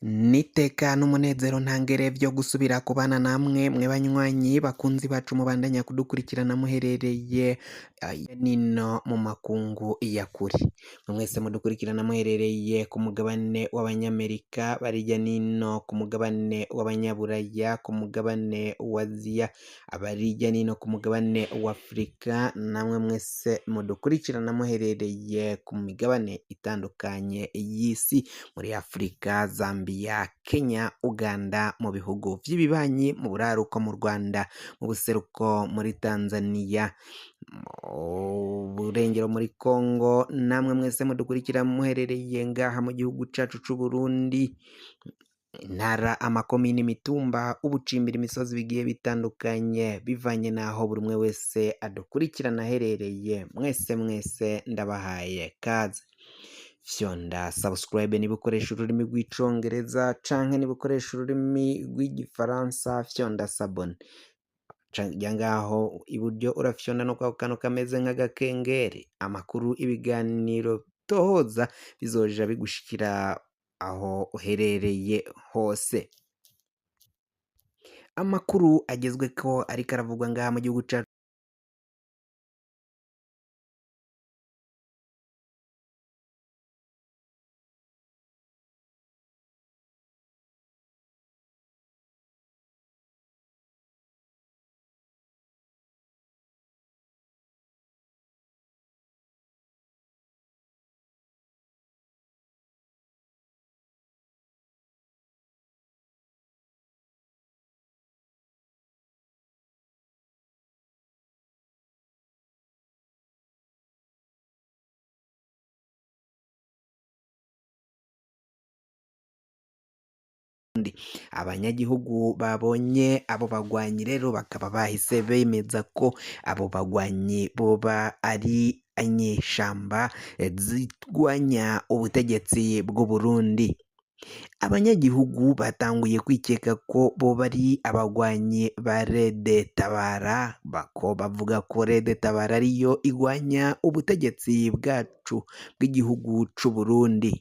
Niteka n'umunezero ntangere vyo gusubira kubana namwe mwe banywanyi bakunzi bacu mubandanya kudukurikirana muherereye nino mu makungu ya kure. Mwese mudukurikirana muherereye ku mugabane w'abanyamerika barirya nino ku mugabane w'abanyaburaya ku mugabane wa Aziya abarirya nino ku mugabane wa Afrika namwe mwese mudukurikirana muherereye ku migabane itandukanye y'isi muri Afrika, Zambia, Kenya, Uganda, mu bihugu vy'ibibanyi, mu buraruko mu Rwanda, mu buseruko muri Tanzania, mu burengero muri Congo, namwe mwese mudukurikira muherereye ngaha mu gihugu cacu c'u Burundi, intara, amakomine, imitumba, ubucimbira, imisozi bigiye bitandukanye bivanye naho buri umwe wese adukurikirana aherereye. Mwese ndabahaye kaze. Fyonda subscribe niba ukoresha ururimi rw'icongereza canke niba ukoresha ururimi rw'igifaransa fyonda sabone ja ngaho iburyo urafyonda no kwa kantu kameze nk'agakengeri amakuru ibiganiro tohoza bizoja bigushikira aho uherereye hose. Amakuru agezweko ariko aravugwa ngaha mu gihugu cacu abanyagihugu babonye abo bagwanyi rero bakaba bahise bemeza ko abo bagwanyi boba ari inyeshamba zirwanya ubutegetsi bw'u Burundi. Abanyagihugu batanguye kwikeka ko boba ari abagwanyi ba Rede Tabara, bako bavuga ko Rede Tabara ariyo igwanya ubutegetsi bwacu bw'igihugu c'u Burundi.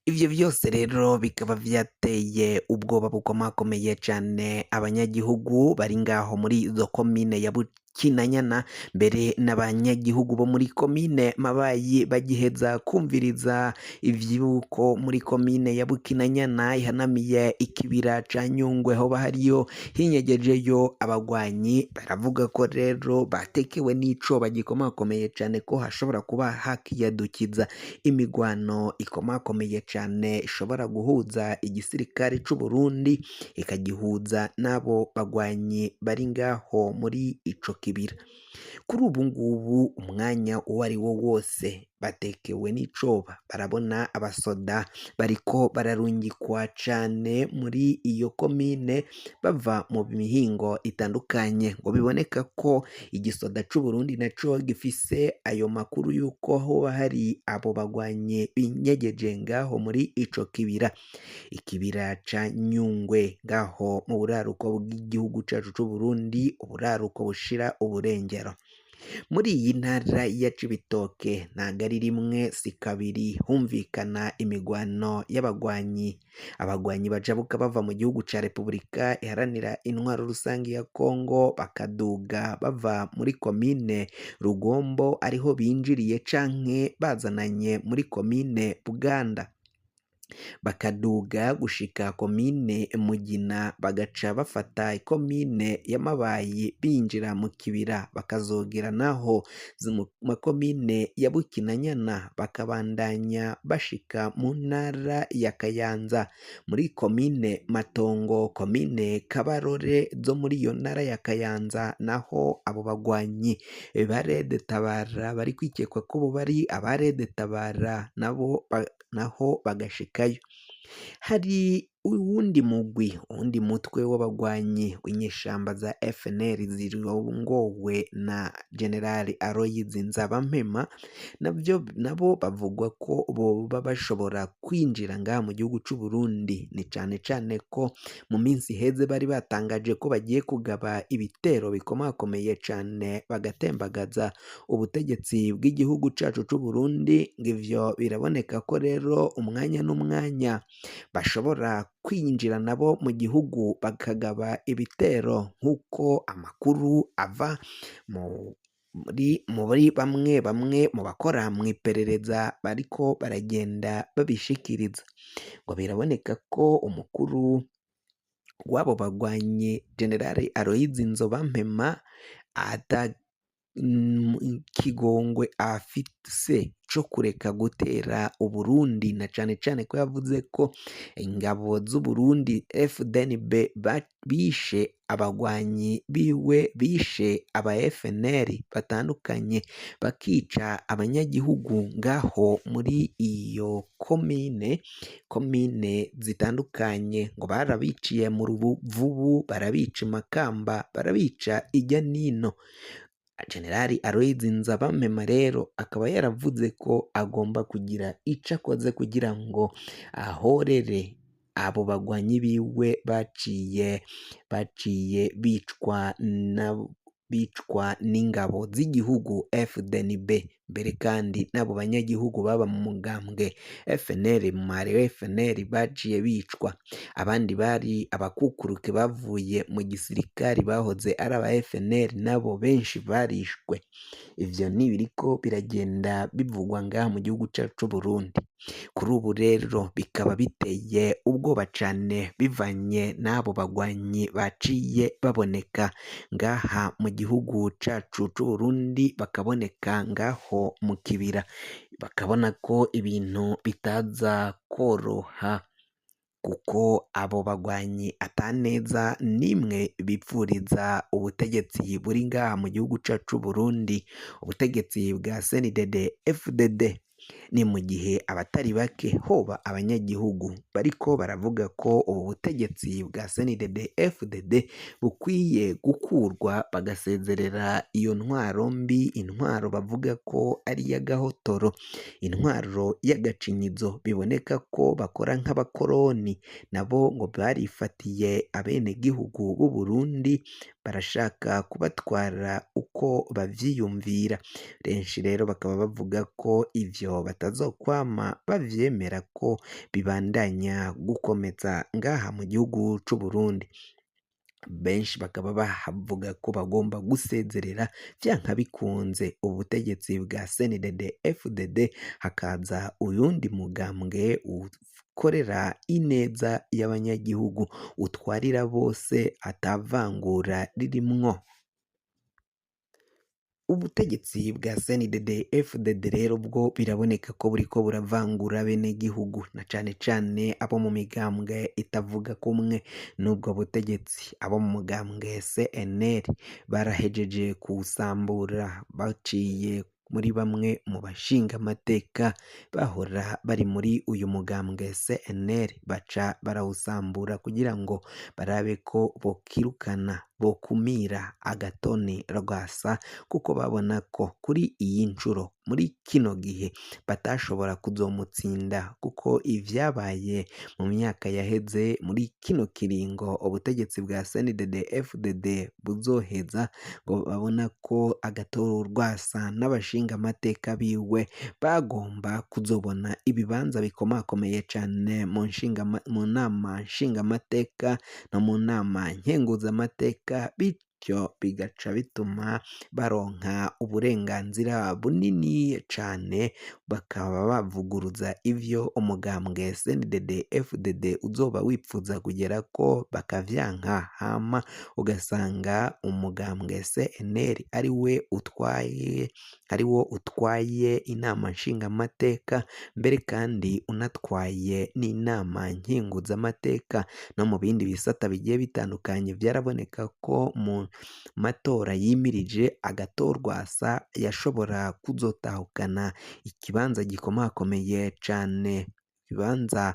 Ivyo vyose rero bikaba vyateye ubwoba bukomakomeye cane abanyagihugu bari ngaho muri izo komine ya Bukinanyana, mbere n'abanyagihugu bo muri komine Mabayi bagiheza kumviriza ivyuko muri komine ya Bukinanyana ihanamiye ikibira ca Nyungwe hoba hariyo hinyegejeyo abagwanyi. Baravuga ko rero batekewe n'icoba gikomakomeye cane ko hashobora kuba hakiyadukiza imigwano ikomakomeye cane ishobora guhuza igisirikare c'u Burundi ikagihuza n'abo bagwanyi bari ngaho muri ico kibira. Kuri ubu ngubu umwanya uwo ari wo wose batekewe n'icoba, barabona abasoda bariko bararungikwa cane muri iyo komine bava mu mihingo itandukanye, ngo biboneka ko igisoda c'u Burundi naco gifise ayo makuru yuko hoba hari abo bagwanyi binyegeje ngaho muri ico kibira. Ikibira ca Nyungwe ngaho mu buraruko bw'igihugu cacu c'u Burundi, uburaruko bushira uburengero. Muri iyi ntara ya Cibitoke ntago ari rimwe si kabiri humvikana imigwano y'abagwanyi. Abagwanyi bajabuka bava mu gihugu ca Repubulika iharanira intwaro rusangi ya Kongo bakaduga bava muri komine Rugombo ariho binjiriye canke bazananye muri komine Buganda, bakaduga gushika komine Mugina bagaca bafata ikomine ya Mabayi binjira mu kibira bakazogera naho mu makomine ya Bukinanyana bakabandanya bashika mu ntara ya Kayanza muri komine Matongo, komine Kabarore zo muri iyo ntara ya Kayanza naho abo bagwanyi ba Rede Tabara bari kwikekwa ko bo bari aba Rede Tabara nabo naho bagashikayo. Hari uwundi mutwe w'abagwanyi w'inyeshamba za FNL zirongowe na General Aloys Nzabampema nabo bavugwa ko boba bashobora kwinjira ngaha mu gihugu c'u Burundi. Ni cane cane ko mu minsi iheze bari batangaje ko bagiye kugaba ibitero bikomakomeye cane bagatembagaza ubutegetsi bw'igihugu cacu c'u Burundi. Ng'ivyo biraboneka ko rero umwanya n'umwanya bashobora kwinjira nabo mu gihugu bakagaba ibitero, nk'uko amakuru ava muri bamwe mu bakora mw'iperereza bariko baragenda babishikiriza. Ngo biraboneka ko umukuru w'abo bagwanyi General Aloys Nzobampema ata ikigongwe afise co kureka gutera Uburundi, na cane cane ko yavuze ko ingabo z'Uburundi FDNB bishe abagwanyi biwe, bishe aba FNL batandukanye, bakica abanyagihugu ngaho muri iyo komine zitandukanye. Ngo barabiciye mu Ruvubu, barabica i Makamba, barabica irya nino. General Aloys Nzabampema rero akaba yaravuze ko agomba kugira ico akoze kugira ngo ahorere abo bagwanyi biwe baciye bicwa n'ingabo z'igihugu FDNB. Mbere kandi n'abo banyagihugu baba mu mugambwe FNL, mu mare FNL baciye bicwa. Abandi bari abakukuruke bavuye mu gisirikari bahoze ari aba FNL nabo benshi barishwe. Ivyo nibiriko biragenda bivugwa ngaha mu gihugu cacu c'u Burundi. Kuri ubu rero bikaba biteye ubwoba cane bivanye n'abo bagwanyi baciye baboneka ngaha mu gihugu cacu c'u Burundi, bakaboneka ngaho mu kibira, bakabona ko ibintu bitaza kworoha kuko abo bagwanyi ataneza nimwe bipfuriza ubutegetsi buri ngaha mu gihugu cacu c'u Burundi, ubutegetsi bwa CNDD FDD. Ni mu gihe abatari bake hoba abanyagihugu bariko baravuga ko ubu butegetsi bwa CNDD FDD bukwiye gukurwa, bagasezerera iyo ntwaro mbi, intwaro bavuga ko ari iy'agahotoro, intwaro y'agacinyizo. Biboneka ko bakora nk'abakoroni, nabo ngo barifatiye abenegihugu b'u Burundi, barashaka kubatwara uko bavyiyumvira. Benshi rero bakaba bavuga ko ivyo batazokwama bavyemera ko bibandanya gukomeza ngaha mu gihugu c'u Burundi. Benshi bakaba bavuga ko bagomba gusezerera vyanka bikunze ubutegetsi bwa CNDD FDD, hakaza uyundi mugambwe ukorera ineza y'abanyagihugu, utwarira bose atavangura ririmwo. Ubutegetsi bwa CNDD FDD rero bwo biraboneka ko buriko buravangura abenegihugu, na cane cane abo mu migambwe itavuga kumwe n'ubwo butegetsi. Abo mu mugambwe CNL barahejeje kuwusambura baciye muri bamwe mu bashingamateka bahora bari muri uyu mugambwe CNL, baca barawusambura kugira ngo barabe ko bokirukana, bokumira Agathon Rwasa, kuko babona ko kuri iyi ncuro muri kino gihe batashobora kuzomutsinda, kuko ivyabaye mu myaka yaheze muri kino kiringo ubutegetsi bwa CNDD FDD buzoheza, ngo babona ko Agathon Rwasa n'abashingamateka biwe bagomba kuzobona ibibanza bikomakomeye cane mu nama nshingamateka no mu nama nkenguzamateka, bityo bigaca bituma baronka uburenganzira bunini cane, bakaba bavuguruza ivyo umugambwe CNDD FDD uzoba wipfuza kugerako bakavyanka, hama ugasanga umugambwe CNL ariwo utwaye inama nshingamateka, mbere kandi unatwaye n'inama nkenguzamateka no mu bindi bisata bigiye bitandukanye. Vyaraboneka ko mu matora yimirije Agathon Rwasa yashobora kuzotahukana ikibanza gikomakomeye cane, ikibanza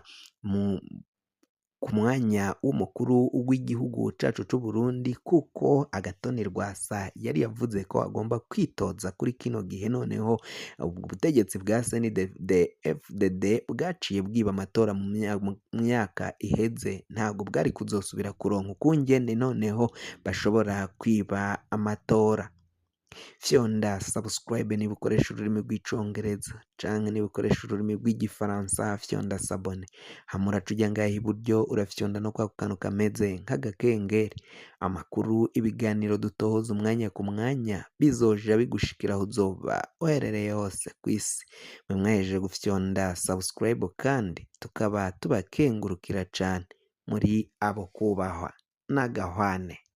ku mwanya w'umukuru w'igihugu cacu c'u Burundi kuko Agathon Rwasa yari yavuze ko agomba kwitoza kuri kino gihe noneho ubutegetsi bwa CNDD-FDD bwaciye bwiba amatora mu myaka iheze ntabwo bwari kuzosubira kuronka ukungene noneho bashobora kwiba amatora. Fyonda subscribe niba ukoresha ururimi rw'icongereza canke niba ukoresha ururimi rw'igifaransa fyonda sabone hama uraca uja ngaha iburyo urafyonda no kwa kantu kameze nk'agakengeri amakuru ibiganiro dutohoza umwanya ku mwanya bizoja bigushikira aho uzoba uherereye hose kw'isi mwe mwahejeje gufyonda subscribe kandi tukaba tubakengurukira cane muri abo kubahwa n'agahwane.